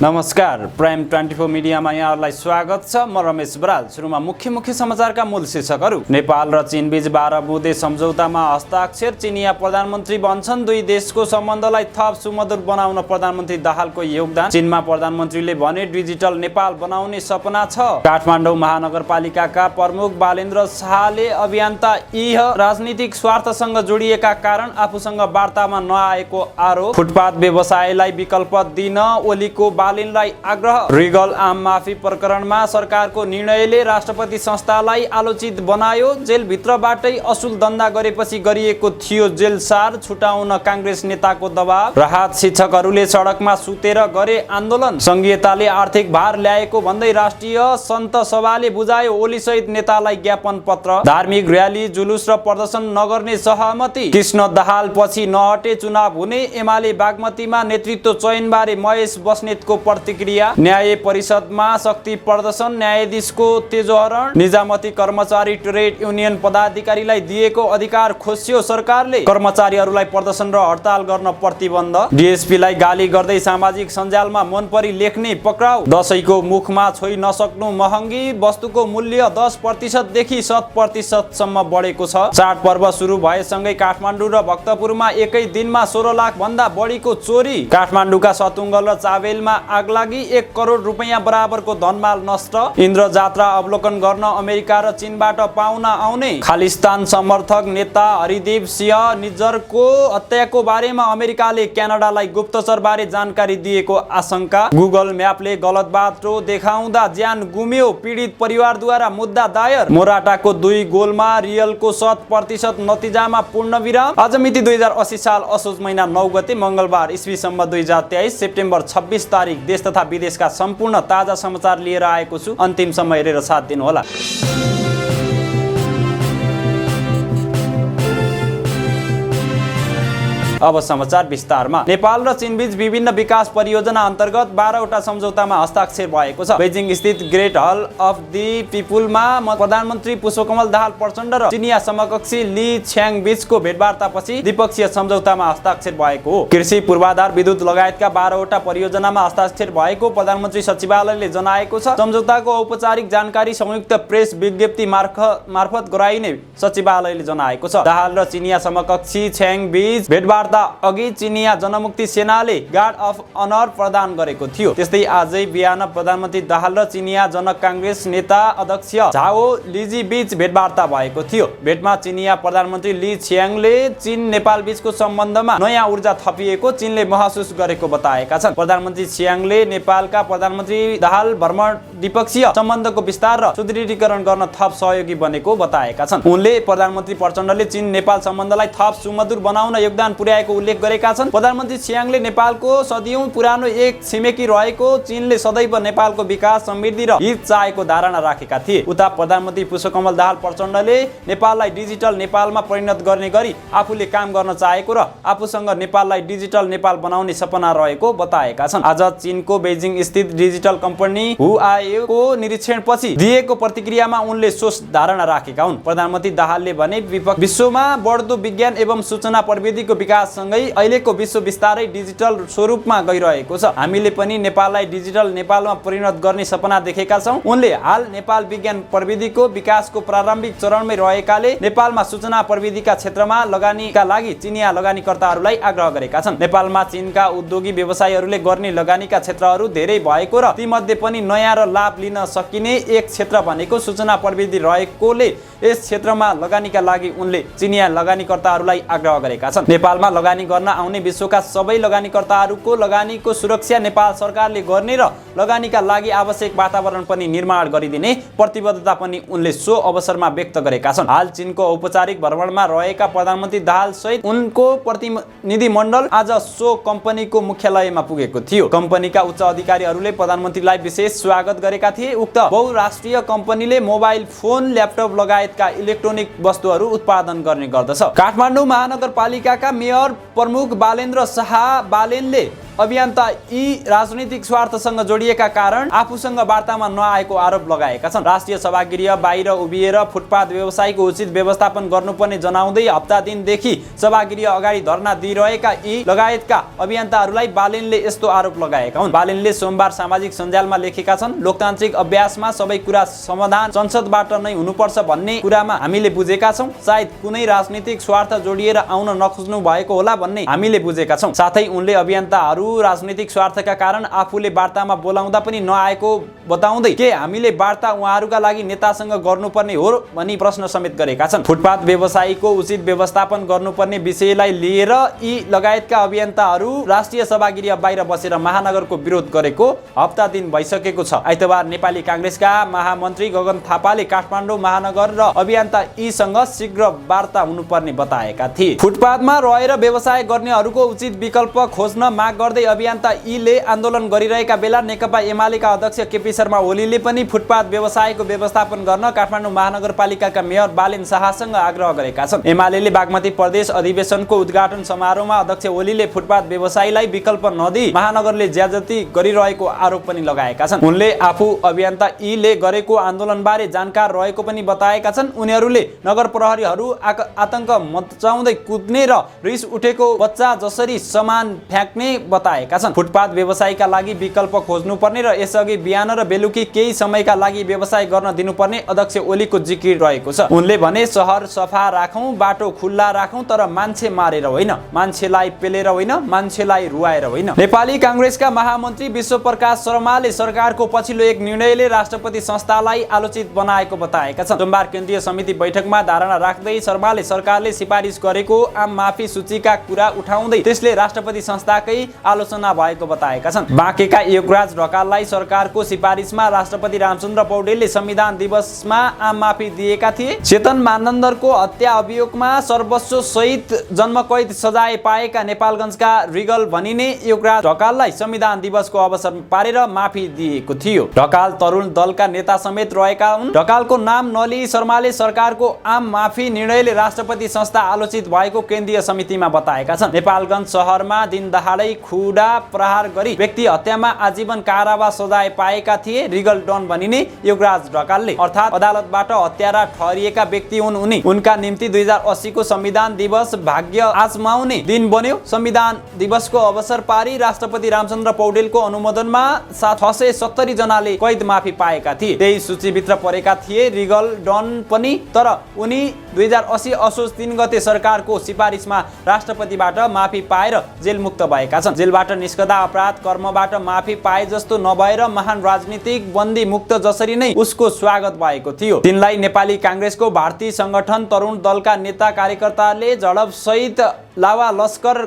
नमस्कार, प्राइम 24 मिडियामा यहाँहरूलाई स्वागत छ। म रमेश बराल। सुरुमा मुख्य समाचारका मूल शीर्षकहरू। नेपाल र चीन बीच 12 बुँदे सम्झौतामा हस्ताक्षर, चिनिया प्रधानमन्त्री बन्छन्। दुई देशको सम्बन्धलाई थप सुमधुर बनाउन प्रधानमन्त्री दाहालको योगदान। चीनमा प्रधानमन्त्रीले भने डिजिटल नेपाल बनाउने सपना छ। काठमाडौँ महानगरपालिकाका प्रमुख बालेन्द्र शाहले अभियन्ता यी राजनीतिक स्वार्थसँग जोडिएका कारण आफूसँग वार्तामा नआएको आरोप। फुटपाथ व्यवसायलाई विकल्प दिन ओलीको बालिनलाई आग्रह। रिगल आम माफी प्रकरणमा सरकारको निर्णयले राष्ट्रपति संस्थालाई आलोचित बनायो। जेलभित्रबाटै असुल दण्ड गरेपछि गरिएको थियो जेल सार, छुटाउन काङ्ग्रेस नेताको दबाव। राहत शिक्षकहरूले सडकमा सुतेर गरे आन्दोलन। संघीयताले आर्थिक भार ल्याएको भन्दै राष्ट्रिय सन्त सभाले बुझायो ओलीसहित नेतालाई ज्ञापन पत्र। धार्मिक र्याली जुलुस र प्रदर्शन नगर्ने सहमति। कृष्ण दाहाल पछि नहटे चुनाव हुने। एमाले बागमतीमा नेतृत्व चयनबारे महेश बस्नेतको प्रतिक्रिया। न्याय परिषदमा शक्ति प्रदर्शन, न्यायाधीशको तेजोहरण। निजामती कर्मचारी ट्रेड युनियन पदाधिकारीलाई दिएको अधिकार खोस्यो सरकारले। कर्मचारीहरूलाई प्रदर्शन र हडताल गर्न प्रतिबन्ध। डीएसपीलाई गाली गर्दै सामाजिक सञ्जालमा मनपरी लेख्ने पक्राउ। दशैंको मुखमा छोइ नसक्नु महँगी, वस्तुको मूल्य 10% देखि 7% सम्म बढेको छ। चाडपर्व सुरु भएसँगै काठमाडौँ र भक्तपुरमा एकै दिनमा 16 लाख भन्दा बढीको चोरी। काठमाडौँका सतुङ्गल र चाबेलमा आगलागी, 1 करोड रुपैयाँ बराबरको धनमाल नष्ट। इन्द्र जात्रा अवलोकन गर्न अमेरिका र चीनबाट पाहुना आउने। खालिस्तान समर्थक नेता हरिदेव सिंह निज्जरको हत्याको बारेमा अमेरिकाले क्यानाडालाई गुप्तचरबारे जानकारी दिएको आशंका। गुगल म्यापले गलत बाटो देखाउँदा ज्यान गुम्यो, पीडित परिवारद्वारा मुद्दा दायर। मोराटाको 2 गोलमा रियलको 100% नतिजामा पूर्णविराम। आज मिति 2080 साल असोज महिना 9 गते मंगलबार, ईस्वीसम्म 2023 सेप्टेम्बर 26 तारिक। देश तथा विदेशका सम्पूर्ण ताजा समाचार लिएर आएको छु। अन्तिमसम्म हेरेर साथ दिनुहोला। अब समाचार विस्तारमा। नेपाल र चीन बीच विभिन्न विकास परियोजना अन्तर्गत 12 वटा सम्झौतामा हस्ताक्षर भएको छ। बेजिङ स्थित ग्रेट हल अफ दि पिपुलमा प्रधानमन्त्री पुष्पकमल दाहाल प्रचण्ड र चिनिया समकक्षी ली छ्याङ बीचको भेटवार्तापछि द्विपक्षीय सम्झौतामा हस्ताक्षर भएको हो। कृषि, पूर्वाधार, विद्युत लगायतका 12 वटा परियोजनामा हस्ताक्षर भएको प्रधानमन्त्री सचिवालयले जनाएको छ। सम्झौताको औपचारिक जानकारी संयुक्त प्रेस विज्ञप्ति मार्फत गराइने सचिवालयले जनाएको छ। दाहाल र चिनिया समकक्षी छ्याङ बीच भेटवार्ता अघि चिनिया जनमुक्ति सेनाले गार्ड अफ अनर प्रदान गरेको थियो। त्यस्तै आजै बिहान प्रधानमन्त्री दाहाल र चिनिया जनक काङ्ग्रेस नेता अध्यक्ष झाओ लिजी बीच भेटवार्ता भएको थियो। भेटमा चिनिया प्रधानमन्त्री ली छियाङले चीन नेपाल बीचको सम्बन्धमा नयाँ ऊर्जा थपिएको चीनले महसुस गरेको बताएका छन्। प्रधानमन्त्री छियाङले नेपालका प्रधानमन्त्री दाहाल भ्रमण द्विपक्षीय सम्बन्धको विस्तार र सुदृढीकरण गर्न थप सहयोगी बनेको बताएका छन्। उनले प्रधानमन्त्री प्रचण्डले चीन नेपाल सम्बन्धलाई थप सुमधुर बनाउन योगदान पुर्याएको उल्लेख गरेका छन्। प्रधानमन्त्री छियाङले नेपालको सदियौं पुरानो एक छिमेकी रहेको चीनले सदैव नेपालको विकास, समृद्धि र हित चाहेको धारणा राखेका थिए। उता प्रधानमन्त्री पुष्पकमल दाहाल प्रचण्डले नेपाललाई डिजिटल नेपालमा परिणत गर्ने गरी आफूले काम गर्न चाहेको र आफूसँग नेपाललाई डिजिटल नेपाल बनाउने सपना रहेको बताएका छन्। आज चीनको बेजिङ स्थित डिजिटल कम्पनी हुआवेको निरीक्षणपछि दिएको प्रतिक्रियामा उनले सोच धारणा राखेका हुन्। प्रधानमन्त्री दाहालले भने विश्वमा बढ्दो विज्ञान एवं सूचना प्रविधिको विकास सँगै अहिलेको विश्व बिस्तारै डिजिटल स्वरूपमा गइरहेको छ। हामीले पनि नेपाललाई डिजिटल नेपालमा परिणत गर्ने सपना देखेका छौं। उनले हाल नेपाल विज्ञान प्रविधिको विकासको प्रारम्भिक चरणमै रहेकाले नेपालमा सूचना प्रविधिका क्षेत्रमा लगानीका लागि चिनिया लगानीकर्ताहरूलाई आग्रह गरेका छन्। नेपालमा चीनका उद्योगी व्यवसायीहरूले गर्ने लगानीका क्षेत्रहरू धेरै भएको र तीमध्ये पनि नयाँ र लाभ लिन सकिने एक क्षेत्र भनेको सूचना प्रविधि रहेकोले यस क्षेत्रमा लगानीका लागि उनले चिनिया लगानीकर्ताहरूलाई आग्रह गरेका छन्। नेपालमा लगानी गर्न आउने विश्वका सबै लगानीकर्ताहरूको लगानीको सुरक्षा नेपाल सरकारले गर्ने र लगानीका लागि आवश्यक वातावरण पनि निर्माण गरिदिने प्रतिबद्धता पनि उनले सो अवसरमा व्यक्त गरेका छन्। हाल चीनको औपचारिक भ्रमणमा रहेका प्रधानमन्त्री दाहाल सहित उनको प्रतिनिधिमण्डल आज सो कम्पनीको मुख्यालयमा पुगेको थियो। कम्पनीका उच्च अधिकारीहरूले प्रधानमन्त्रीलाई विशेष स्वागत गरेका थिए। उक्त बहुराष्ट्रिय कम्पनीले मोबाइल फोन, ल्यापटप लगायतका इलेक्ट्रोनिक वस्तुहरू उत्पादन गर्ने गर्दछ। काठमाडौँ महानगरपालिकाका मेयर प्रमुख बालेन्द्र शाह बालेनले अभियन्ता यी राजनीतिक स्वार्थसँग जोडिएका कारण आफूसँग वार्तामा नआएको आरोप लगाएका छन्। राष्ट्रिय सभागृह बाहिर उभिएर फुटपाथ व्यवसायको उचित व्यवस्थापन गर्नुपर्ने जनाउँदै हप्ता दिनदेखि सभागृह अगाडि धरना दिइरहेका यी लगायतका अभियन्ताहरूलाई बालेनले यस्तो आरोप लगाएका हुन्। बालेनले सोमबार सामाजिक सञ्जालमा लेखेका छन्, लोकतान्त्रिक अभ्यासमा सबै कुरा समाधान संसदबाट नै हुनुपर्छ भन्ने कुरामा हामीले बुझेका छौँ। सायद कुनै राजनीतिक स्वार्थ जोडिएर आउन नखोज्नु भएको होला भन्ने हामीले बुझेका छौँ। साथै उनले अभियन्ताहरू राजनीतिक स्वार्थका कारण आफूले वार्तामा बोलाउँदा पनि नआएको बताउँदै के हामीले वार्ता उहाँहरूका लागि नेतासँग गर्नुपर्ने हो भनी प्रश्न समेत गरेका छन्। फुटपाथ व्यवसायीको उचित व्यवस्थापन गर्नुपर्ने विषयलाई लिएर यी लगायतका अभियन्ताहरू राष्ट्रिय सभागृह बाहिर बसेर महानगरको विरोध गरेको हप्ता दिन भइसकेको छ। आइतबार नेपाली काङ्ग्रेसका महामन्त्री गगन थापाले काठमाडौँ महानगर र अभियन्ता यीसँग शीघ्र वार्ता हुनुपर्ने बताएका थिए। फुटपाथमा रहेर व्यवसाय गर्नेहरूको उचित विकल्प खोज्न माग गर्दै अभियन्ता यीले आन्दोलन गरिरहेका बेला नेकपा एमालेका अध्यक्ष केपी शर्मा ओलीले पनि फुटपाथ व्यवसायको व्यवस्थापन गर्न काठमाडौँ महानगरपालिकाका मेयर बालेन शाहसँग आग्रह गरेका छन्। एमालेले बागमती प्रदेश अधिवेशनको उद्घाटन समारोहमा अध्यक्ष ओलीले फुटपाथ व्यवसायीलाई विकल्प नदिई महानगरले ज्यादती गरिरहेको आरोप पनि लगाएका छन्। उनले आफू अभियन्ता यीले गरेको आन्दोलनबारे जानकार रहेको पनि बताएका छन्। उनीहरूले नगर प्रहरीहरू आतंक मचाउँदै कुद्ने र रिस उठेको बच्चा जसरी सामान फ्याँक्ने बताएका छन्। फुटपाथ व्यवसायीका लागि विकल्प खोज्नुपर्ने र यसअघि बिहान र बेलुकी केही समयका लागि व्यवसाय गर्न दिनुपर्ने अध्यक्ष ओलीको जिकिर रहेको छ। उनले भने सहर सफा राखौँ, बाटो खुल्ला राखौँ, तर मान्छे मारेर होइन, मान्छेलाई पेलेर होइन, मान्छेलाई रुवाएर होइन। नेपाली काङ्ग्रेसका महामन्त्री विश्वप्रकाश शर्माले सरकारको पछिल्लो एक निर्णयले राष्ट्रपति संस्थालाई आलोचित बनाएको बताएका छन्। सोमबार केन्द्रीय समिति बैठकमा धारणा राख्दै शर्माले सरकारले सिफारिस गरेको आम माफी सूचीका कुरा उठाउँदै त्यसले राष्ट्रपति संस्थाकै आलोचना भएको बताएका छन्। बाँकेका योगराज ढकाललाई सरकारको सिफारिसमा राष्ट्रपति रामचन्द्र पौडेलले संविधान दिवसमा आम माफी दिएका थिए। चेतन मानन्दरको हत्या अभियोगमा सर्वस्व सहित जन्मकैद सजाय पाएका नेपालगञ्जका रिगल भनिने योगराज ढकाललाई संविधान दिवसको अवसर पारेर माफी दिएको थियो। ढकाल तरुण दलका नेता समेत रहेका हुन्। ढकालको नाम नलिई शर्माले सरकारको आम माफी निर्णयले राष्ट्रपति संस्था आलोचित भएको केन्द्रीय समितिमा बताएका छन्। नेपालगञ्ज शहरमा दिनदहाडै खुडा प्रहार गरी व्यक्ति हत्यामा आजीवन कारावास सजाय पाएका थिए रिगल डन भनिने योगराज ढकालले, अर्थात् अदालतबाट हत्यारा ठहरिएका व्यक्ति हुन् उनी। उनका निम्ति 2080 को संविधान दिवस भाग्य आजमाउने दिन बन्यो। संविधान दिवसको अवसर पारी राष्ट्रपति रामचन्द्र पौडेलको अनुमोदनमा 670 जनाले कैद माफी पाएका थिए। त्यही सूचीभित्र परेका थिए रिगल डन पनि, तर उनी 2080 असोज 3 गते सरकारको सिफारिसमा राष्ट्रपतिबाट माफी पाएर जेलमुक्त भएका छन्। जेलबाट निस्कदा अपराध कर्मबाट माफी पाए जस्तो नभएर महान राजनीतिक बन्दी मुक्त जसरी नै उसको स्वागत भएको थियो। तिनलाई नेपाली काङ्ग्रेसको भारतीय संगठन तरुण दलका नेता कार्यकर्ताले झडप सहित लावा लस्कर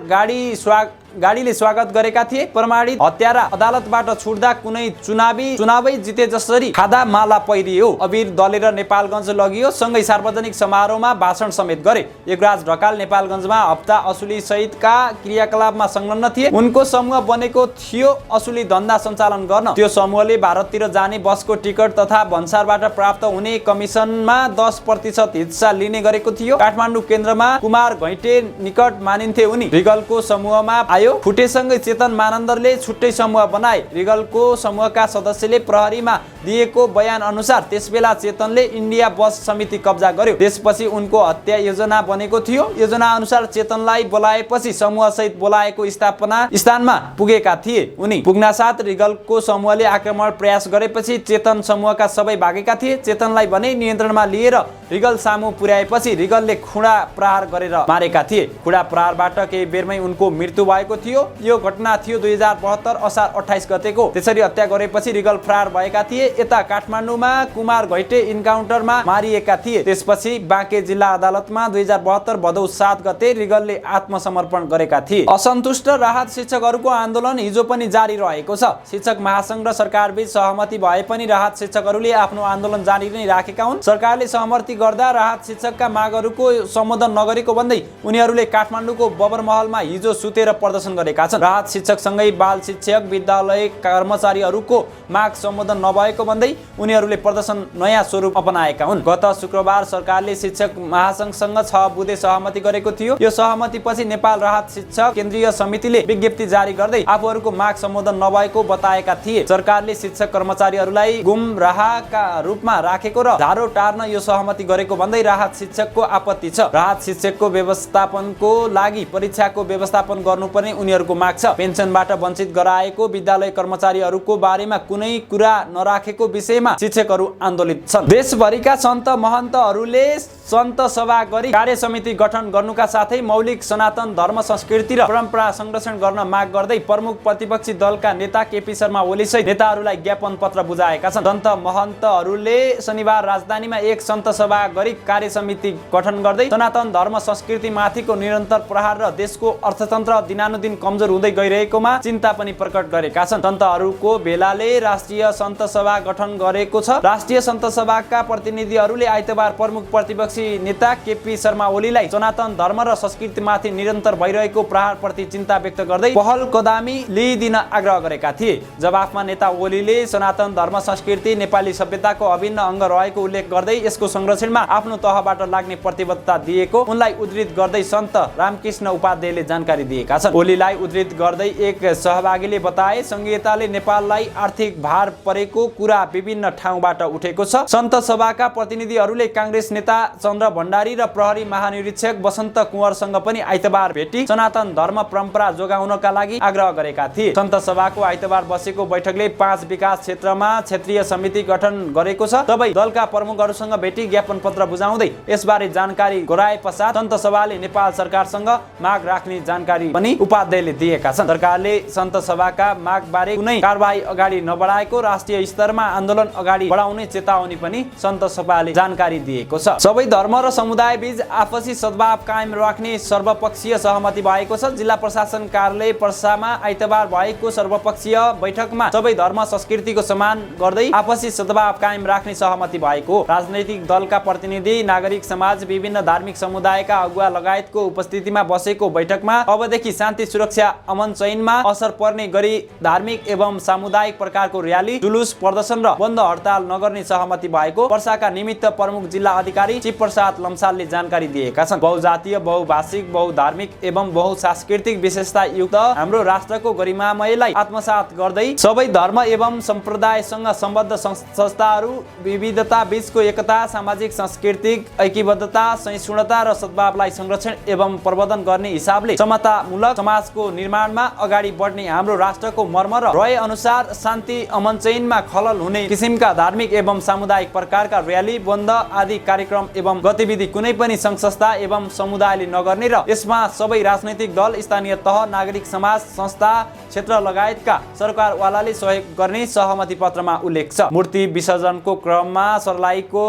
गाडीले स्वागत गरेका थिए। प्रमाणित हत्यारा अदालतबाट छुट्दा कुनै चुनावै जिते जसरी खादा माला पहिरियो, अबिर दलेर नेपालगञ्ज लगियो, सँगै सार्वजनिक समारोहमा भाषण समेत गरे। योगराज ढकाल नेपालगञ्जमा हप्ता असुली सहितका क्रियाकलापमा संलग्न थिए। उनको समूह बनेको थियो असुली धन्दा सञ्चालन गर्न। त्यो समूहले भारततिर जाने बसको टिकट तथा भन्सारबाट प्राप्त हुने कमिसनमा 10% हिस्सा लिने गरेको थियो। काठमाडौँ केन्द्रमा कुमार घैटे निकट मानिन्थे उनी। रिगलको समूहमा आयो। फुटेसँगै चेतन मानन्दरले छुट्टै समूह बनाए। रिगलको समूहका सदस्यले प्रहरीमा दिएको बयान अनुसार त्यसबेला चेतनले इन्डिया बस समिति कब्जा गर्यो। त्यसपछि उनको हत्या योजना बनेको थियो। योजना अनुसार चेतनलाई बोलाएपछि समूह सहित बोलाएको स्थानमा पुगेका थिए उनी। पुग्नासाथ रिगलको समूहले आक्रमण प्रयास गरेपछि चेतन समूहका सबै भागेका थिए। चेतनलाई भने नियन्त्रणमा लिएर रिगल सामु पुर्याएपछि रिगलले खुडा प्रहार गरेर मारेका थिए। खुडा प्रहारबाट केही बेरमै उनको मृत्यु भएको थियो। यो घटना थियो 2072 असार 28 गतेको। त्यसरी हत्या गरेपछि रिगल फरार भएका थिए। यता काठमाडौँमा कुमार घैटे इन्काउन्टरमा मारिएका थिए। त्यसपछि बाँके जिल्ला अदालतमा 2072 भदौ 7 गते रिगलले आत्मसमर्पण गरेका थिए। असन्तुष्ट राहत शिक्षकहरूको आन्दोलन हिजो पनि जारी रहेको छ। शिक्षक महासंघ र सरकारबीच सहमति भए पनि राहत शिक्षकहरूले आफ्नो आन्दोलन जारी नै राखेका हुन्। सरकारले सहमति गर्दा राहत शिक्षकका मागहरूको सम्बोधन नगरेको भन्दै उनीहरूले काठमाडौँको बबरमहलमा हिजो सुतेर प्रदर्शन गरेका छन्। राहत शिक्षकसँगै बाल शिक्षक विद्यालय कर्मचारीहरूको माग सम्बोधन नभएको भन्दै उनीहरूले प्रदर्शन नयाँ स्वरूप अपनाएका हुन्। गत शुक्रबार सरकारले शिक्षक महासंघसँग 6 बुँदे सहमति गरेको थियो। यो सहमतिपछि नेपाल राहत शिक्षक केन्द्रीय समितिले विज्ञप्ति जारी गर्दै आफूहरूको माग सम्बोधन नभएको बताएका थिए। सरकारले शिक्षक कर्मचारीहरूलाई गुमराहका रूपमा राखेको र झारो टार्न यो सहमति गरेको भन्दै राहत शिक्षकको आपत्ति छ। राहत शिक्षकको व्यवस्थापनको लागि परीक्षाको व्यवस्थापन गर्नुपर्ने उनीहरूको माग छ। पेन्सनबाट वञ्चित गराएको विद्यालय कर्मचारीहरूको बारेमा कुनै कुरा नराखेको विषयमा शिक्षकहरू आन्दोलित छन्। देशभरिका सन्त महन्तहरूले सन्त सभा गरी कार्य समिति गठन गर्नुका साथै मौलिक सनातन धर्म संस्कृति र परम्परा संरक्षण गर्न माग गर्दै प्रमुख प्रतिपक्षी दलका नेता केपी शर्मा ओली सहित नेताहरूलाई ज्ञापन पत्र बुझाएका छन्। सन्त महन्तहरूले शनिबार राजधानीमा एक सन्त सभा गरी कार्य समिति गठन गर्दै सनातन धर्म संस्कृति माथिको निरन्तर प्रहार र देशको अर्थतन्त्र दिनानुदिन कमजोर हुँदै गइरहेकोमा चिन्ता पनि प्रकट गरेका छन्। सन्तहरूको भेलाले राष्ट्रिय सन्त सभा गठन गरेको छ। राष्ट्रिय सन्त सभाका प्रतिनिधिहरूले आइतबार प्रमुख प्रतिपक्षी नेता केपी शर्मा ओलीलाई सनातन धर्म र संस्कृतिमाथि निरन्तर भइरहेको प्रहारप्रति चिन्ता व्यक्त गर्दै पहल कदमी लिइदिन आग्रह गरेका थिए। जवाफमा नेता ओलीले सनातन धर्म संस्कृति नेपाली सभ्यताको अभिन्न अङ्ग रहेको उल्लेख गर्दै यसको संरक्षणमा आफ्नो तहबाट लाग्ने प्रतिबद्धता दिएको उनलाई उद्धृत गर्दै सन्त रामकृष्ण उपाध्यायले जानकारी दिएका छन्। ओलीलाई उद्धृत गर्दै एक सहभागीले बताए, संघीयताले नेपाललाई आर्थिक भार परेको कुरा विभिन्न ठाउँबाट उठेको छ। सन्त सभाका प्रतिनिधिहरूले काङ्ग्रेस नेता चन्द्र भण्डारी र प्रहरी महानिरीक्षक वसन्त कुँवरसँग पनि आइतबार भेटी सनातन धर्म परम्परा जोगाउनका लागि आग्रह गरेका थिए। सन्त सभाको आइतबार बसेको बैठकले 5 विकास क्षेत्रमा क्षेत्रीय समिति गठन गरेको छ। सबै दलका प्रमुखहरूसँग भेटी ज्ञापन पत्र बुझाउँदै यसबारे जानकारी गराए पश्चात सन्त सभाले नेपाल सरकारसँग माग राख्ने जानकारी पनि उपाध्यायले दिएका छन्। सरकारले सन्त सभाका मागबारे कुनै कारबाही अगाडि नबढाएको राष्ट्रिय स्तरमा आन्दोलन अगाडि बढाउने चेतावनी पनि सन्त सभाले जानकारी दिएको छ। सबै धर्म र समुदाय बीच आपसी सद्भाव कायम राख्ने सर्वपक्षीय सहमति भएको छ। जिल्ला प्रशासन कार्यालय पर्सामा आइतबार भएको सर्वपक्षीय बैठकमा सबै धर्म संस्कृतिको सम्मान गर्दै आपसी सद्भाव कायम राख्ने सहमति भएको। राजनैतिक दलका प्रतिनिधि, नागरिक समाज, विभिन्न धार्मिक समुदायका अगुवा लगायतको उपस्थितिमा बसेको बैठकमा अबदेखि शान्ति सुरक्षा अमन चैनमा असर पर्ने गरी धार्मिक एवं सामुदायिक प्रकारको र्याली, जुलुस, प्रदर्शन र बन्द हडताल नगर्ने सहमति भएको पर्साका निमित्त प्रमुख जिल्ला अधिकारी शिव प्रसाद लम्सालले जानकारी दिएका छन्। बहुजातीय, बहुभाषिक, बहुधार्मिक एवं बहुसांस्कृतिक विशेषता युक्त हाम्रो राष्ट्रको गरिमामयलाई आत्मसात गर्दै सबै धर्म एवं सम्प्रदायसँग सम्बद्ध संस्थाहरू विविधता बीचको एकता, सामाजिक सांस्कृतिक ऐक्यबद्धता, सहिष्णुता र सद्भावलाई संरक्षण एवं प्रवर्धन गर्ने हिसाबले समतामूलक समाजको निर्माणमा अगाडि बढ्ने हाम्रो राष्ट्रको मर्म र रहे अनुसार शान्ति अमन चैनमा खलल हुने किसिमका धार्मिक एवं सामुदायिक प्रकारका र्याली, बन्द आदि कार्यक्रम एवं गतिविधि कुनै पनि सङ्घ संस्था एवं समुदायले नगर्ने र यसमा सबै राजनैतिक दल, स्थानीय तह, नागरिक समाज, संस्था, क्षेत्र लगायतका सरकारवालाले सहयोग गर्ने सहमति पत्रमा उल्लेख छ। मूर्ति विसर्जनको क्रममा सर्लाहीको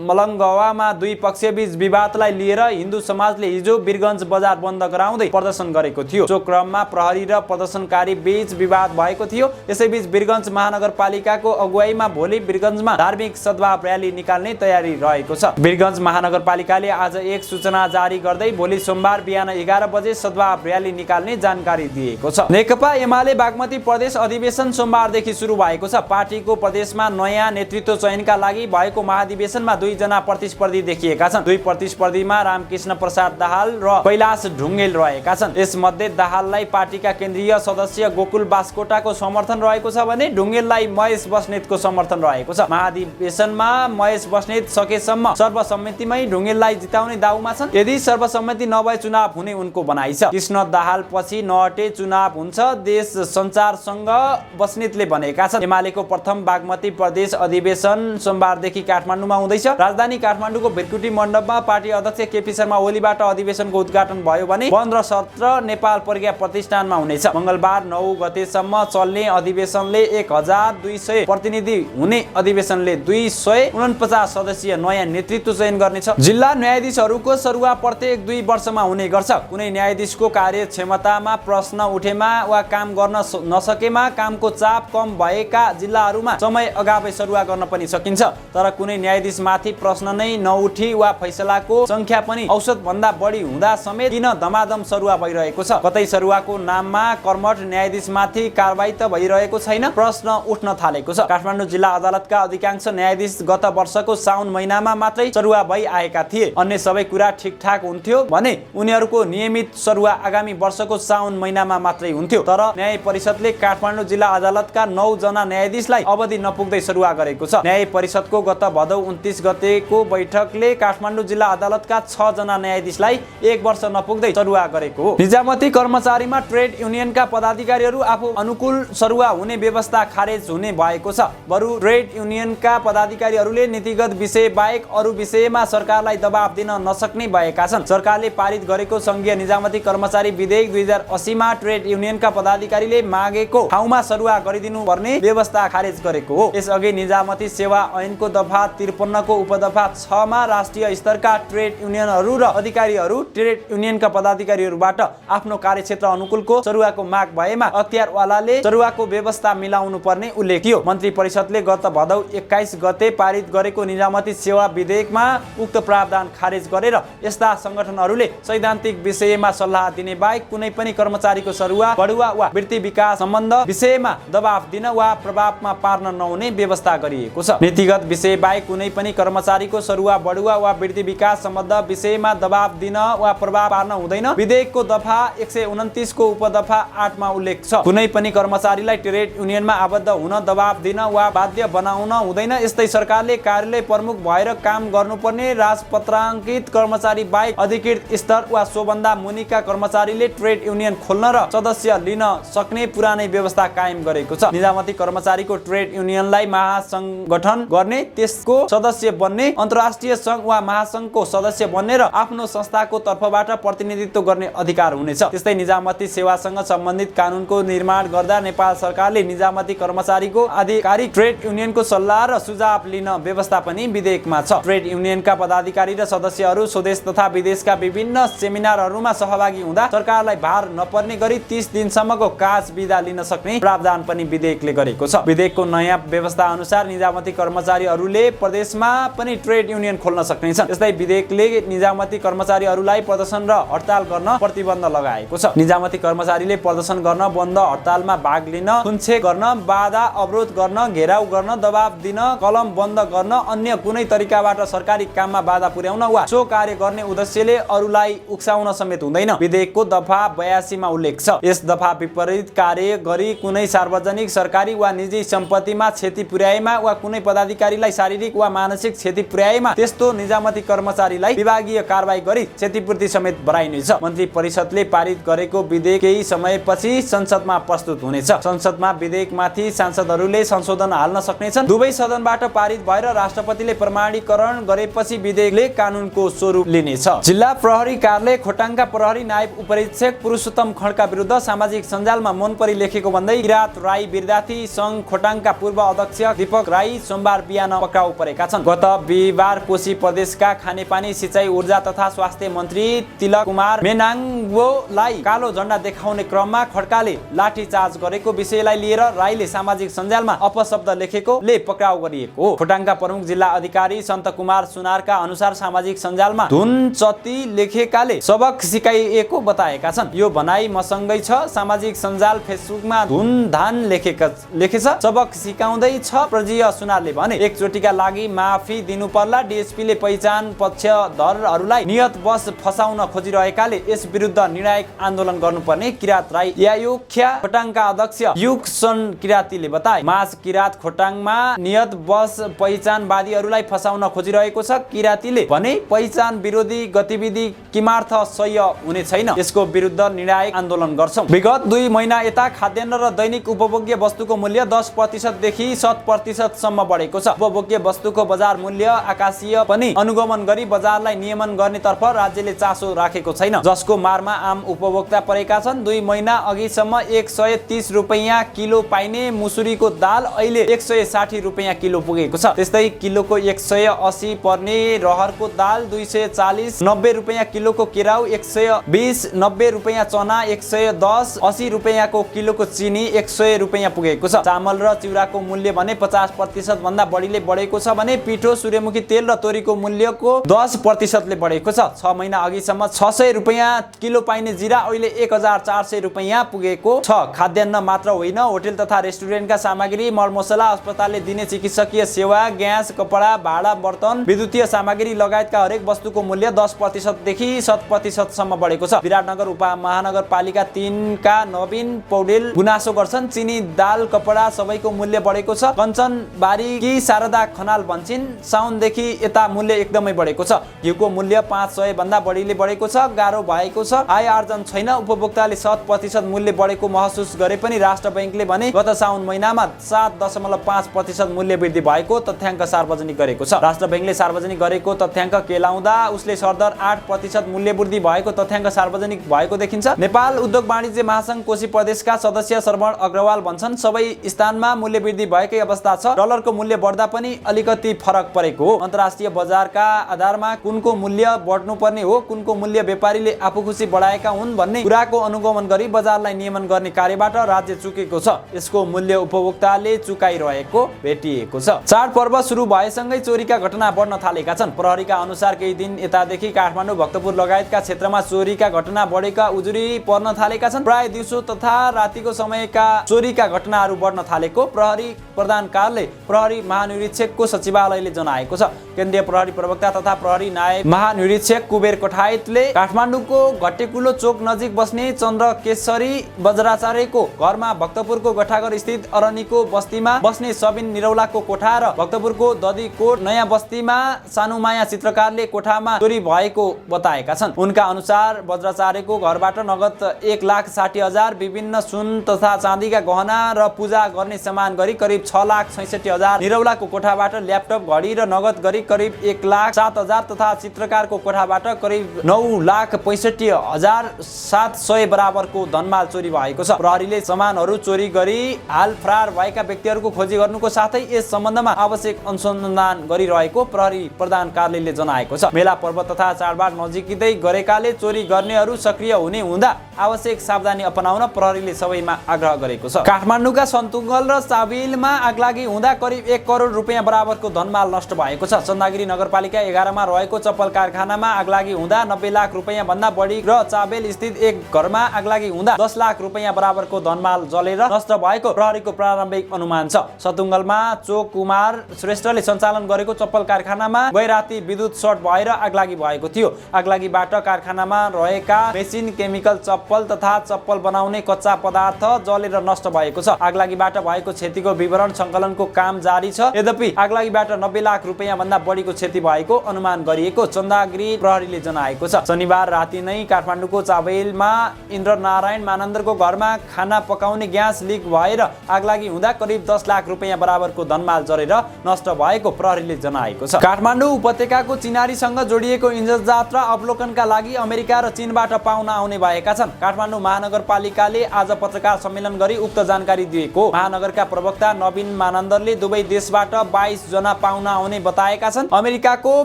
मलङ्गवामा दुई पक्षबीच विवादलाई लिएर हिन्दू समाजले हिजो वीरगञ्ज बजार बन्द गराउँदै प्रदर्शन गरेको थियो। सो क्रममा प्रहरी र प्रदर्शनकारी बीच विवाद भएको थियो। यसैबीच वीरगञ्ज महानगरपालिकाको अगुवाईमा भोलि वीरगञ्जमा धार्मिक सद्भाव र्याली निकाल्ने तयारी रहेको छ। वीरगञ्ज महानगरपालिकाले आज एक सूचना जारी गर्दै भोलि सोमबार बिहान 11 बजे सद्भाव र्याली निकाल्ने जानकारी दिएको छ। नेकपा एमाले बागमती प्रदेश अधिवेशन सोमबारदेखि सुरु भएको छ। पार्टीको प्रदेशमा नयाँ नेतृत्व चयनका लागि भएको महाधिवेशनमा 2 जना प्रतिस्पर्धी देखिएका छन्। 2 प्रतिस्पर्धीमा रामकृष्ण प्रसाद दाहाल र कैलाश ढुङ्गेल रहेका छन्। यसमध्ये दाहाललाई पार्टीका केन्द्रीय सदस्य गोकुल बास्कोटाको समर्थन रहेको छ भने ढुङ्गेललाई महेश बस्नेतको समर्थन रहेको छ। महाधिवेशनमा महेश बस्नेत सकेसम्म सर्वसम्मतिमै ढुङ्गेललाई जिताउने दाउमा छन्। यदि सर्वसम्मति नभए चुनाव हुने उनको भनाइ छ। कृष्ण दाहाल पछि नहटे चुनाव हुन्छ, देश सञ्चारसँग बस्नेतले भनेका छन्। एमालेको प्रथम बागमती प्रदेश अधिवेशन सोमबारदेखि काठमाडौँमा हुँदैछ। राजधानी काठमाडौँको भिरकुटी मण्डपमा पार्टी अध्यक्ष केपी शर्मा ओलीबाट अधिवेशनको उद्घाटन भयो भने बन्द सत्र नेपाल प्रज्ञा प्रतिष्ठानमा हुनेछ। मंगलबार 9 गतेसम्म चल्ने अधिवेशनले 1200 प्रतिनिधि हुने अधिवेशनले 249 सदस्यीय नयाँ नेतृत्व चयन गर्नेछ। जिल्ला न्यायाधीशहरूको सरुवा प्रत्येक 2 वर्षमा हुने गर्छ। कुनै न्यायाधीशको कार्यक्षमतामा प्रश्न उठेमा वा काम गर्न नसकेमा कामको चाप कम भएका जिल्लाहरूमा समय अगावै सरुवा गर्न पनि सकिन्छ। तर कुनै न्यायाधीशमाथि प्रश्न नै नउठी वा फैसलाको संख्या पनि औसत भन्दा बढी हुँदा समेत किन धमाधम सरुवा भइरहेको छ? गत कतै सरुवाको नाममा कर्मठ न्यायाधीशमाथि कारबाही त भइरहेको छैन? प्रश्न उठ्न थालेको छ। काठमाडौँ जिल्ला अदालतका अधिकांश न्यायाधीश गत वर्षको साउन महिनामा मात्रै सरुवा भई आएका थिए। अन्य सबै कुरा ठिकठाक हुन्थ्यो भने उनीहरूको नियमित सरुवा आगामी वर्षको साउन महिनामा मात्रै हुन्थ्यो। तर न्याय परिषदले काठमाडौँ जिल्ला अदालतका 9 जना न्यायाधीशलाई अवधि नपुग्दै सरुवा गरेको छ। न्याय परिषदको गत भदौ 29 गतेको बैठकले काठमाडौँ जिल्ला अदालतका 6 जना न्यायाधीशलाई 1 वर्ष नपुग्दै सरुवा गरेको हो। निजामती कर्मचारीमा ट्रेड युनियनका पदाधिकारीहरू आफू अनुकूल सरुवा हुने व्यवस्था खारेज हुने भएको छ। बरु ट्रेड युनियनका पदाधिकारीहरूले नीतिगत विषय बाहेक अरू विषयमा सरकारलाई दबाब दिन नसक्ने भएका छन्। सरकारले पारित गरेको संघीय निजामती कर्मचारी विधेयक 2080 मा ट्रेड युनियनका पदाधिकारीले मागेको ठाउँमा सरुवा गरिदिनु पर्ने व्यवस्था खारेज गरेको हो। यसअघि निजामती सेवा ऐनको दफा 53 को उपदफा 6 मा राष्ट्रिय स्तरका ट्रेड युनियनहरू र अधिकारीहरू ट्रेड युनियनका पदाधिकारीहरूबाट आफ्नो कार्यक्षेत्र अनुकूलको सरुवाको माग भएमा अख्तियारवालाले सरुवाको व्यवस्था मिलाउनु पर्ने उल्लेख थियो। मन्त्री परिषदले गत भदौ 21 गते पारित गरेको निजामती सेवा विधेयकमा उक्त प्रावधान खारेज गरेर यस्ता संगठनहरूले सैद्धान्तिक विषयमा सल्लाह दिने बाहेक कुनै पनि कर्मचारीको सरुवा बढुवा वा वृत्ति विकास सम्बन्ध विषयमा दबाब दिन वा प्रभावमा पार्न नहुने व्यवस्था गरिएको छ। नीतिगत विषय बाहेक कुनै पनि कर्मचारीको सरुवा बढुवा वा वृत्ति विकास सम्बन्ध विषयमा दबाब दिन वा प्रभाव पार्न हुँदैन। विधेयकको दफा 129 को उपदफा 8 मा उल्लेख छ। कुनै पनि कर्मचारीलाई ट्रेड युनियनमा आबद्ध हुन दबाब दिन वा बाध्य बनाउन हुँदैन। यस्तै सरकारले कार्यालय प्रमुख भएर काम गर्नुपर्ने राजपत्राङ्कित कर्मचारी बाहेक अधिकृत स्तर वा सोभन्दा मुनिका कर्मचारीले ट्रेड युनियन खोल्न र सदस्य लिन सक्ने पुरानै व्यवस्था कायम गरेको छ। निजामती कर्मचारीको ट्रेड युनियनलाई महासंगठन गर्ने, त्यसको सदस्य बन्ने, अन्तर्राष्ट्रिय संघ वा महासंघको सदस्य बन्ने र आफ्नो संस्थाको तर्फबाट प्रतिनिधित्व गर्ने अधिकार हुनेछ। त्यस्तै निजामती सेवासँग सम्बन्धित कानुनको निर्माण गर्दा नेपाल सरकारले निजामती कर्मचारीको आधिकारिक ट्रेड युनियनको सल्लाह र सुझाव लिन व्यवस्था पनि विधेयकमा छ। ट्रेड युनियनका पदाधिकारी र सदस्यहरू स्वदेश तथा विदेशका विभिन्न सेमिनारहरूमा सहभागी हुँदा सरकारलाई भार नपर्ने गरी 30 दिनसम्मको काज बिदा लिन सक्ने प्रावधान पनि विधेयकले गरेको छ। विधेयकको नयाँ व्यवस्था अनुसार निजामती कर्मचारीहरूले प्रदेशमा पनि ट्रेड युनियन खोल्न सक्नेछन्। यस्तै विधेयकले निजामती कर्मचारीहरूलाई प्रदर्शन र हडताल गर्न प्रतिबन्ध लगाएको छ। निजामती कर्मचारीले प्रदर्शन गर्न, बन्द हडतालमा भाग लिन, खुनछेक गर्न, बाधा अवरोध गर्न, घेराउ गर्न, दबाब दिन, कलम बन्द गर्न, अन्य कुनै तरिकाबाट सरकारी काममा बाधा पुर्याउन वा सो कार्य गर्ने उद्देश्यले अरूलाई उक्साउन समेत हुँदैन। विधेयकको दफा 82 मा उल्लेख छ। यस दफा विपरीत कार्य गरी कुनै सार्वजनिक, सरकारी वा निजी सम्पत्तिमा क्षति पुर्याएमा वा कुनै पदाधिकारीलाई शारीरिक वा मानसिक क्षति पुर्याएमा त्यस्तो निजामती कर्मचारीलाई विभागीय कारबाही गरी क्षतिपूर्ति समेत भराइनेछ। मन्त्री परिषदले पारित गरेको विधेयक केही समयपछि संसदमा प्रस्तुत हुनेछ। संसदमा विधेयकमाथि सांसदहरूले संशोधन हाल्न सक्नेछन्। दुवै सदनबाट पारित भएर राष्ट्रपतिले प्रमाणीकरण गरेपछि विधेयकले कानुनको स्वरूप लिनेछ। जिल्ला प्रहरी कार्यालय खोटाङका प्रहरी नायब उपरीक्षक पुरुषोत्तम खड्का विरुद्ध सामाजिक सञ्जालमा मन परी लेखेको भन्दै किरात राई विद्यार्थी संघ खोटाङका पूर्व अध्यक्ष दीपक राई सोमबार बिहान पक्राउ परेका छन्। गत बिहिबार कोशी प्रदेशका खानेपानी, सिंचाई, ऊर्जा तथा स्वास्थ्य मन्त्री तिलक कुमार मेनाङ्गोलाई कालो झण्डा देखाउने क्रममा खड्काले लाठीचार्ज गरेको विषयलाई लिएर राईले सामाजिक सञ्जालमा अपशब्द लेखेकोले पक्राउ गरिएको हो। खोटाङका प्रमुख जिल्ला अधिकारी सन्त कुमार सुनारका अनुसार सामाजिक सञ्जालमा धुन चती लेखेकाले सबक सिकाइएको बताएका छन्। यो भनाइ मसँगै छ। सामाजिक सञ्जाल फेसबुकमा धुन धान लेखेछ, सबक सिकाउँदै छ। प्रजीय सुनारले भने एकचोटिका लागि माफी दिनु पर्ला। डीएसपीले पहिचान पक्षधरहरूलाई नियतवश फसाउन खोजिरहेकाले यस विरुद्ध निर्णायक आन्दोलन गर्नुपर्ने किरात राई यायुख्या खोटाङका अध्यक्ष युक्सन किरातीले बताए। मास किरात खोटाङमा नियतवश पहिचानवादीहरूलाई फसाउन खोजिरहेको छ। किरातीले भने पहिचान विरोधी गतिविधि किमार्थ सह्य हुने छैन। यसको विरुद्ध निर्णायक आन्दोलन गर्छौं। विगत 2 महिना यता खाद्यान्न र दैनिक उपभोग्य वस्तुको मूल्य 10% देखि 7% सम्म बढेको छ। उपभोग्य वस्तुको बजार मूल्य आकाशीय पनि अनुगमन गरी बजारलाई नियमन गर्नेतर्फ राज्यले चासो राखेको छैन, जसको मारमा आम उपभोक्ता परेका छन्। 2 महिना अघिसम्म 130 रुपैयाँ किलो पाइने मुसुरीको दाल अहिले 160 रुपैयाँ किलो पुगेको छ। त्यस्तै किलोको 180 पर्ने रहरको दाल 240, 90 रुपैयाँ किलोको केराउ 120, 90 रुपैयाँ चना 110, 80 रुपैयाँको किलोको चिनी 100 रुपैयाँ पुगेको छ। चामल र चिउराको मूल्य भने 50% भन्दा बढीले बढेको छ भने पिठो, सूर्यमुखी तेल र तोरीको मूल्यको 10% ले बढेको छ। 6 महिना अघिसम्म 600 रुपैयाँ किलो पाइने जिरा अहिले 1400 रुपैयाँ पुगेको छ। खाद्यान्न मात्र होइन, होटल तथा रेस्टुरेन्टका सामग्री, मलमसला, अस्पतालले दिने चिकित्सकीय सेवा, ग्यास, कपडा, भाडा, बर्तन, विद्युतीय सामग्री लगायतका हरेक वस्तुको मूल्य 10% देखि 7% सम्म बढेको छ। विराटनगर उपमहानगरपालिका 3 का नवीन पौडेल गुनासो गर्छन्। चिनी, दाल, कपडा सबैको मूल्य बढेको छ। कञ्चनबारीकी शारदा खनाल भन्छन्, साउनदेखि यता मूल्य एकदमै बढेको छ। घिउको मूल्य 500 भन्दा बढीले बढेको छ। गाह्रो भएको छ, आय आर्जन छैन। उपभोक्ताले 7% मूल्य बढेको महसुस गरे पनि राष्ट्र बैंकले भने गत साउन महिनामा 7.5% मूल्य वृद्धि भएको तथ्याङ्क सार्वजनिक गरेको छ। राष्ट्र बैंकले सार्वजनिक गरेको तथ्याङ्क केलाउँदा उसले सरदर 8% मूल्य वृद्धि भएको तथ्याङ्क सार्वजनिक भएको देखिन्छ। नेपाल उद्योग वाणिज्य महासंघ कोशी प्रदेशका सदस्य श्रवण अग्रवाल भन्छन्, सबै स्थानमा मूल्य वृद्धि भएकै अवस्था छ। डलरको मूल्य बढ्दा पनि अलिकति फरक परेको हो। अन्तर्राष्ट्रिय बजारका आधारमा कुनको मूल्य बढ्नुपर्ने हो, कुनको मूल्य व्यापारीले आफू खुसी बढाएका हुन् भन्ने कुराको अनुगमन गरी बजारलाई नियमन गर्ने कार्यबाट राज्य चुकेको छ। यसको मूल्य उपभोक्ताले चुकाइरहेको भेटिएको छ। चाडपर्व सुरु भएसँगै चोरीका घटना बढ्न थालेका छन्। प्रहरीका अनुसार केही दिन यतादेखि काठमाडौँ, भक्तपुर लगायतका क्षेत्रमा चोरीका घटना बढेका उजुरी पर्न थालेका छन्। प्राय दिउँसो तथा रातिको समयका चोरीका घटनाहरू बढ्न थालेको प्रहरी प्रधान कार्यालय प्रहरी महानिरीक्षकको सचिवालयले जनाएको छ। केन्द्रीय प्रहरी प्रवक्ता तथा प्रहरी नायब महानिरीक्षक कुबेर कठायतले काठमाडौँको घट्टेकुलो चोक नजिक बस्ने चन्द्रकेशरी बज्राचार्यको घरमा, भक्तपुरको गठागर स्थित अरनीको बस्तीमा बस्ने सबिन निरौलाको कोठा र भक्तपुरको ददीकोट नयाँ बस्तीमा सानुमाया चित्रकारले कोठामा चोरी भएको बताएका छन्। उनका अनुसार बज्राचार्यको घरबाट नगद 1,60,000, विभिन्न सुन तथा चाँदीका गहना र पूजा गर्ने सामान गरी करिब 6,66,000, निरौलाको कोठाबाट ल्यापटप, घडी र नगद गरी करिब 1,07,000 तथा चित्रकारको कोठाबाट करिब 9,65,700 बराबरको धनमाल चोरी भएको छ। प्रहरीले सामानहरू चोरी गरी हाल फरार भएका व्यक्तिहरूको खोजी गर्नुको साथै यस सम्बन्धमा आवश्यक अनुसन्धान गरिरहेको प्रहरी प्रधान कार्यालयले जनाएको छ। मेला पर्व तथा चाडबाड नजिकै गरेकाले चोरी गर्नेहरू सक्रिय हुने हुँदा आवश्यक सावधानी अपनाउन प्रहरीले सबैमा आग्रह गरेको छ। काठमाडौँका सन्तुङ्गल र चाबिलमा आगलागी हुँदा करिब 1 करोड रुपैयाँ बराबरको धनमाल नष्ट भएको छ। चन्दागिरी नगरपालिका 11 मा रहेको चप्पल कारखानामा आगलागी हुँदा 90 लाख रुपैयाँ भन्दा बढी र चाबेल स्थित एक घरमा आगलागी हुँदा 10 लाख रुपैयाँ बराबरको धनमाल जलेर नष्ट भएको प्रहरीको प्रारम्भिक अनुमान छ। सतुङ्गलमा चोक कुमार श्रेष्ठले सञ्चालन गरेको चप्पल कारखानामा गै राति विद्युत सर्ट भएर आगलागी भएको थियो। आगलागीबाट कारखानामा रहेका मेसिन, केमिकल, चप्पल तथा चप्पल बनाउने कच्चा पदार्थ जलेर नष्ट भएको छ। आगलागीबाट भएको क्षतिको विवरण सङ्कलनको काम जारी छ। यद्यपि आगलागीबाट 90 लाख रुपैयाँ भन्दा बढीको क्षति भएको अनुमान गरिएको चन्दागिरी प्रहरीले जनाएको छ। शनिबार राति नै काठमाडौँको चाबेलमा इन्द्रनारायण मानन्दरको घरमा खाना पकाउने ग्यास लिक भएर आगलागी हुँदा करिब 10 लाख रुपैयाँ बराबरको धनमाल जलेर नष्ट भएको प्रहरीले जनाएको छ। काठमाडौँ उपत्यकाको चिनारीसँग जोडिएको इन्जर जात्रा अवलोकनका लागि अमेरिका र चीनबाट पाहुना आउने भएका छन्। काठमाडौँ महानगरपालिकाले आज पत्रकार सम्मेलन गरी उक्त जानकारी दिएको महानगरका प्रवक्ता नवीन मानन्दरले दुवै देशबाट 22 जना पाहुना आउने बताएका छन्। अमेरिकाको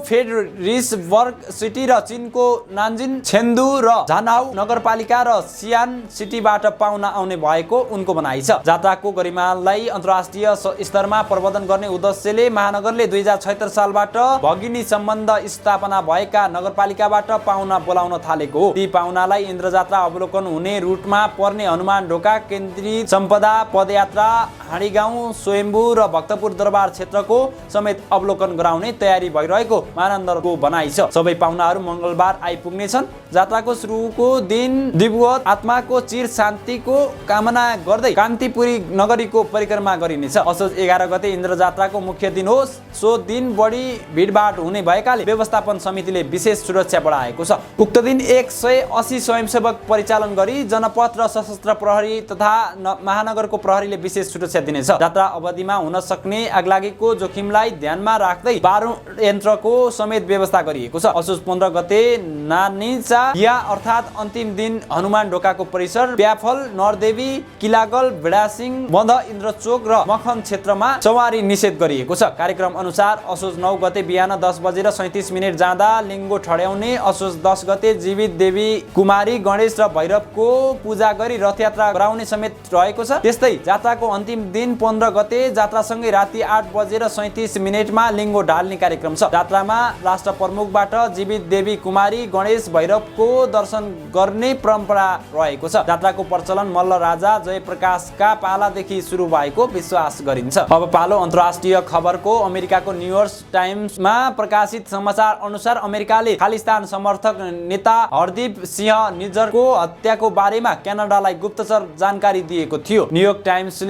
फेडरिसबर्ग सिटी र चीनको नान्जिङ, छेन्दु र झानहाउ नगरपालिका र सियान सिटीबाट पाहुना आउने भएको उनको भनाइ छ। जात्राको गरिमालाई अन्तर्राष्ट्रिय स्तरमा प्रवर्धन गर्ने उद्देश्यले महानगरले 2076 सालबाट भगिनी सम्बन्ध स्थापना भएका नगरपालिकाबाट पाहुना बोलाउन थालेको हो। ती पाहुनालाई इन्द्रजात्रा अवलोकन हुने रुटमा पर्ने हनुमान ढोका, केन्द्रीय सम्पदा पदयात्रा, हाँडीगाउँ, स्वयम्भू र भक्तपुर दरबार क्षेत्रको समेत अवलोकन गराउने तयारी भइरहेको मानन्दरको भनाइ छ। सबै पाहुनाहरू मङ्गलबार आइपुग्नेछन्। जात्राको सुरुको दिन दिवगत आत्माको चिर शान्तिको कामना गर्दै कान्तिपुरी नगरीको परिक्रमा गरिनेछ। असोज 11 गते इन्द्रजात्राको मुख्य दिन हो। सो दिन बढी भिडभाड हुने भएकाले व्यवस्थापन समितिले विशेष सुरक्षा बढाएको छ। उक्त दिन 180 स्वयंसेवक परिचालन गरी जनपथ र सशस्त्र प्रहरी तथा महानगरको प्रहरीले विशेष सुरक्षा दिनेछ। जात्रा अवधिमा हुन सक्ने आगलागीको जोखिमलाई ध्यानमा राख्दै बारुद यन्त्रको समेत व्यवस्था गरिएको छ। असोज 15 गते नानीचा या अर्थात् अन्तिम दिन हनुमान ढोकाको परिसर, प्याफल, नरदेवी, किलागल, भेडासिंह, मध, इन्द्रचोक र मखन क्षेत्रमा सवारी निषेध गरिएको छ। कार्यक्रम अनुसार असोज 9 गते बिहान 10:37 जाँदा लिङ्गो ठड्याउने, असोज 10 गते जीवित देवी कुमारी, गणेश र भैरवको पूजा गरी रथयात्रा गराउने समेत रहेको छ। त्यस्तै जात्राको अन्तिम दिन 15 गते जात्रासँगै राति 8:37 लिङ्गो ढाल्ने कार्यक्रम छ। जात्रामा राष्ट्र प्रमुखबाट जीवित देवी कुमारी, गणेश, भैरवको दर्शन गर्ने गर्ने परम्परा रहेको छ। जात्राको प्रचलन मल्ल राजा जयप्रकाशका पालादेखि सुरु भएको विश्वास गरिन्छ। अब पालो अन्तर्राष्ट्रिय खबरको। अमेरिकाको न्युयोर्क टाइम्समा प्रकाशित समाचार अनुसार अमेरिकाले खालिस्तान समर्थक नेता हरदीप सिंह निज्जरको हत्याको बारेमा क्यानाडालाई गुप्तचर जानकारी दिएको थियो। न्युयोर्क टाइम्स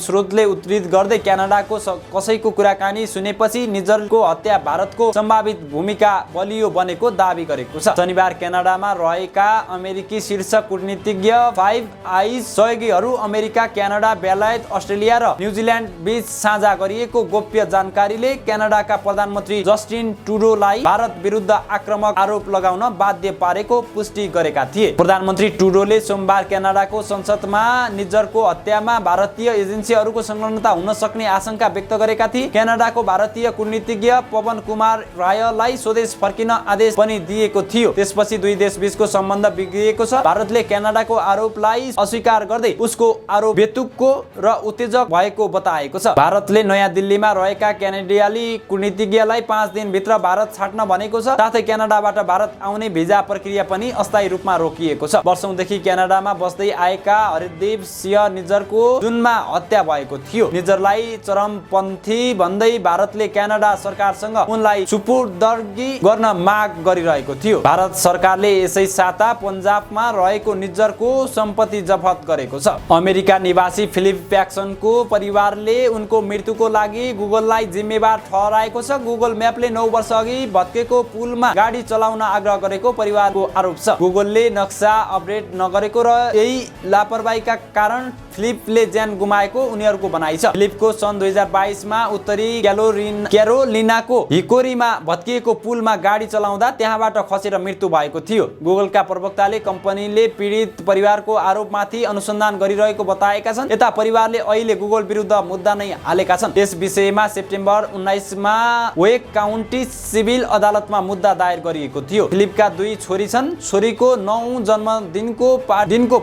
स्रोतले उद्धृत गर्दै क्यानाडाको कसैको कुराकानी सुनेपछि निज्जरको हत्या भारतको सम्भावित भूमिका बलियो बनेको दावी गरेको छ। शनिबार क्यानाडामा रहेका अमेरिकी शीर्ष कूटनीतिज्ञ फाइभ आइज सहयोगीहरू अमेरिका, क्यानाडा, बेलायत, अस्ट्रेलिया र न्युजिल्यान्ड बीच साझा गरिएको गोप्य जानकारीले क्यानाडाका प्रधानमन्त्री जस्टिन ट्रुडोलाई भारत विरुद्ध आक्रामक आरोप लगाउन बाध्य पारेको पुष्टि गरेका थिए। प्रधानमन्त्री ट्रुडोले सोमबार क्यानाडाको संसदमा निज्जरको हत्यामा भारतीय एजेन्सीहरूको संलग्नता हुन सक्ने आशंका व्यक्त गरेका थिए। क्यानाडाको भारतीय कूटनीतिज्ञ पवन कुमार रायलाई स्वदेश फर्किन आदेश पनि दिएको थियो। त्यसपछि दुई देशबीचको सम्बन्ध बिग्रिएको छ। भारतले क्यानाडाको आरोपलाई अस्वीकार गर्दै उसको आरोप बेतुकको र उत्तेजक भएको बताएको छ। भारतले नयाँ दिल्लीमा रहेका क्यानाडियाली कूटनीतिज्ञलाई 5 दिनभित्र भारत छाड्न भनेको छ। साथै क्यानाडाबाट भारत आउने भिजा प्रक्रिया पनि अस्थायी रूपमा रोकिएको छ। वर्षौंदेखि क्यानाडामा बस्दै आएका हरदीप सिंह निज्जरको जुनमा हत्या भएको थियो। निज्जरलाई चरमपन्थी भन्दै भारतले क्यानाडा सरकारसँग उनलाई सुपुर्दगी गर्न माग गरिरहेको थियो। भारत सरकारले यसै साता पन्जाबमा रहेको निज्जरको सम्पत्ति जफत गरेको छ। अमेरिका निवासी फिलिप प्याक्सनको परिवारले उनको मृत्युको लागि गुगललाई जिम्मेवार ठहराएको छ। गुगल म्यापले 9 वर्ष अघि भत्केको पुलमा गाडी चलाउन आग्रह गरेको परिवारको आरोप छ। गुगलले नक्सा अपडेट नगरेको र यही लापरवाहीका कारण फिलिपले ज्यान गुमाएको उनीहरूको भनाइ छ। फिलिपको सन् 2022 मा उत्तरी क्यारोलिनाको हिकोरीमा भत्किएको पुलमा गाडी चलाउँदा त्यहाँबाट खसेर मृत्यु भएको थियो। गुगलका प्रवक्ताले कम्पनीले पीडित परिवारको आरोपमाथि अनुसन्धान गरिरहेको बताएका छन्। यता परिवारले अहिले गुगल विरुद्ध मुद्दा नै हालेका छन्। यस विषयमा सेप्टेम्बर 19 मा वेक काउन्टी सिभिल अदालतमा मुद्दा दायर गरिएको थियो। फिलिपका 2 छोरी छन्। छोरीको 9 जन्मदिनको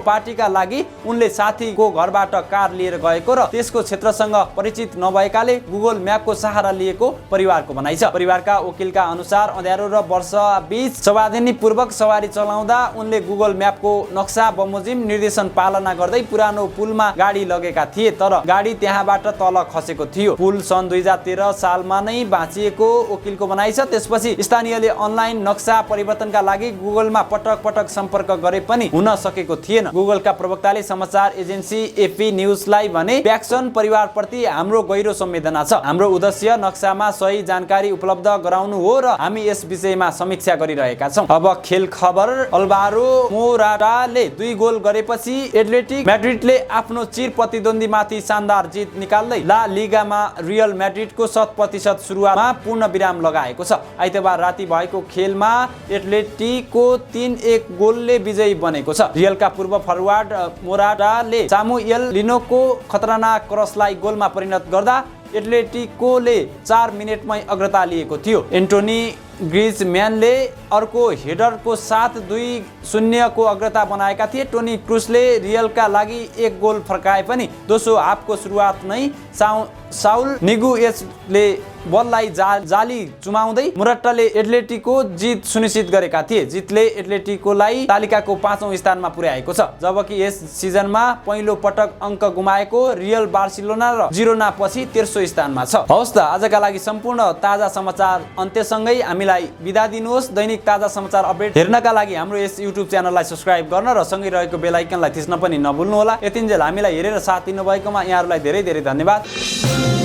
पार्टीका लागि उनले साथीको घरबाट कार लिएर गएको र त्यसको क्षेत्रसँग परिचित नभएकाले गुगल म्यापको सहारा लिएको परिवारको भनाइ छ। परिवारका वकिलका अनुसार अँध्यारो र वर्षा बीच सावधानीपूर्वक सवारी चलाउँदा उनले गुगल म्यापको नक्सा बमोजिम निर्देशन पालना गर्दै पुरानो पुलमा गाडी लगेका थिए, तर गाडी त्यहाँबाट तल खसेको थियो। पुल सन् 2013 सालमा नै भाँचिएको वकिलको भनाइ छ। त्यसपछि स्थानीयले अनलाइन नक्सा परिवर्तनका लागि गुगलमा पटक पटक सम्पर्क गरे पनि हुन सकेको थिएन। गुगलका प्रवक्ताले समाचार एजेन्सी एपी न्यूजलाई भने प्याक्सन परिवारप्रति हाम्रो गहिरो संवेदना छ। हाम्रो उद्देश्य नक्सामा सही जानकारी उपलब्ध गराउनु हो र हामी यस विषयमा समीक्षा गरिरहेका छौं। अब खेल खबर। अलभारो मोराटाले 2 गोल गरेपछि एथलेटिक म्याड्रिडले आफ्नो चिर प्रतिद्वन्दीमाथि शानदार जित निकाल्दै ला लिगामा रियल म्याड्रिडको 100% सुरुवातमा पूर्ण विराम लगाएको छ। आइतबार राति भएको खेलमा एथलेटिकको 3-1 गोलले विजयी बनेको छ। रियलका पूर्व फरवार्ड मोराटाले सामुएल लिनोको खतरनाक क्रसलाई गोलमा परिणत गर्दा एथलेटिकोले 4 मिनेटमै अग्रता लिएको थियो। एन्टोनी ग्रिजम्यानले अर्को हेडरको साथ 2-0 को अग्रता बनाएका थिए। टोनी क्रुसले रियलका लागि 1 गोल फर्काए पनि दोस्रो हाफको सुरुवात नै साउल निगुएसले बललाई जाली चुमाउँदै मोराटाले एथलेटिको जित सुनिश्चित गरेका थिए। जितले एथलेटिकोलाई तालिकाको 5औं स्थानमा पुर्याएको छ, जबकि यस सिजनमा पहिलो पटक अङ्क गुमाएको रियल बार्सिलोना र जिरोना पछि तेस्रो स्थानमा छ। हवस् त, आजका लागि सम्पूर्ण ताजा समाचार अन्त्यसँगै हामीलाई बिदा दिनुहोस्। दैनिक ताजा समाचार अपडेट हेर्नका लागि हाम्रो यस युट्युब च्यानललाई सब्स्क्राइब गर्न र सँगै रहेको बेल आइकनलाई थिच्न पनि नभुल्नुहोला। यतिन्जेल हामीलाई हेरेर साथ दिनुभएकोमा यहाँहरूलाई धेरै धेरै धन्यवाद।